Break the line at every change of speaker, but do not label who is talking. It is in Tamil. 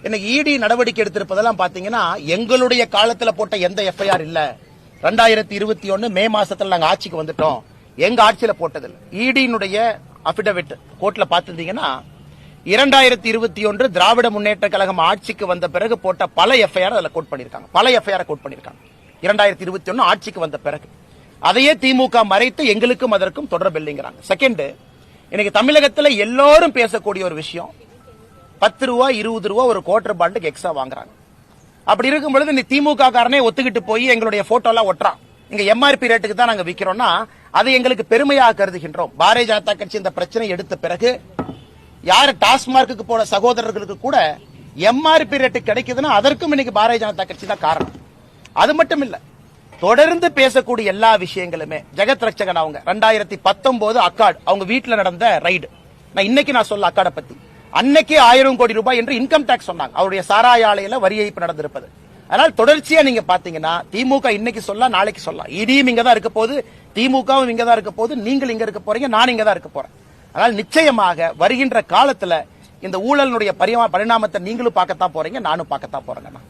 இன்னைக்கு இடி நடவடிக்கை எடுத்திருப்பதெல்லாம் பாத்தீங்கன்னா எங்களுடைய காலத்துல போட்ட எந்த எஃப்ஐஆர் இல்ல. 2021 மே மாசத்துல நாங்க ஆட்சிக்கு வந்துட்டோம், எங்க ஆட்சியில போட்டதில்லை. இடியினுடைய அபிடவிட் கோர்ட்ல பாத்துட்டீங்கன்னா 2021 திராவிட முன்னேற்ற கழகம் ஆட்சிக்கு வந்த பிறகு போட்ட பல எஃப்ஐஆர் அதுல கோட் பண்ணிருக்காங்க. பல எஃப்ஐஆர் கோட் பண்ணிருக்காங்க 2021 ஆட்சிக்கு வந்த பிறகு. அதையே திமுக மறைத்து எங்களுக்கும் அதற்கும் தொடர்பு இல்லைங்கிறாங்க. செகண்ட், இன்னைக்கு தமிழகத்தில் எல்லாரும் பேசக்கூடிய ஒரு விஷயம், 10 ரூபா 20 ரூபா ஒரு குவார்டர் பாண்டுக்கு எக்ஸ்ட்ரா வாங்குறாங்க. அப்படி இருக்கும் பொழுது இந்த திமுக காரனே ஒத்துக்கிட்டு போய் எங்களுடைய போட்டோ எல்லாம் ஒட்டுறான், இங்க எம்ஆர்பி ரேட்டுக்கு தான் நாங்க விக்கிறோம்னா அதை எங்களுக்கு பெருமையாக கருதுகின்றோம். பாரதிய ஜனதா கட்சி இந்த பிரச்சனை எடுத்த பிறகு யாரு டாஸ்மார்க்கு போன சகோதரர்களுக்கு கூட எம்ஆர்பி ரேட்டு கிடைக்குதுன்னா அதற்கும் இன்னைக்கு பாரதிய ஜனதா கட்சி தான் காரணம். அது மட்டும் இல்ல, தொடர்ந்து பேசக்கூடிய எல்லா விஷயங்களுமே ஜெகத் ரட்சகன் அவங்க 2019 அக்காட் அவங்க வீட்டுல நடந்த ரைடு. நான் சொல்ல அக்காட பத்தி அன்னைக்கே 1000 கோடி ரூபாய் என்று இன்கம் டாக்ஸ் சொன்னாங்க. அவருடைய சாராய ஆலையில வரி ஏய்ப்பு நடந்திருப்பது. அதனால் தொடர்ச்சியா நீங்க பாத்தீங்கன்னா திமுக இன்னைக்கு சொல்லலாம், நாளைக்கு சொல்லலாம். இடியும் இங்க தான் இருக்க போது, திமுகவும் இங்க தான் இருக்க போது, நீங்கள் இங்க இருக்க போறீங்க, நான் இங்க தான் இருக்க போறேன். அதனால் நிச்சயமாக வருகின்ற காலத்துல இந்த ஊழலினுடைய பரிணாமத்தை நீங்களும் பார்க்கத்தான் போறீங்க, நானும் பார்க்கத்தான் போறேங்க.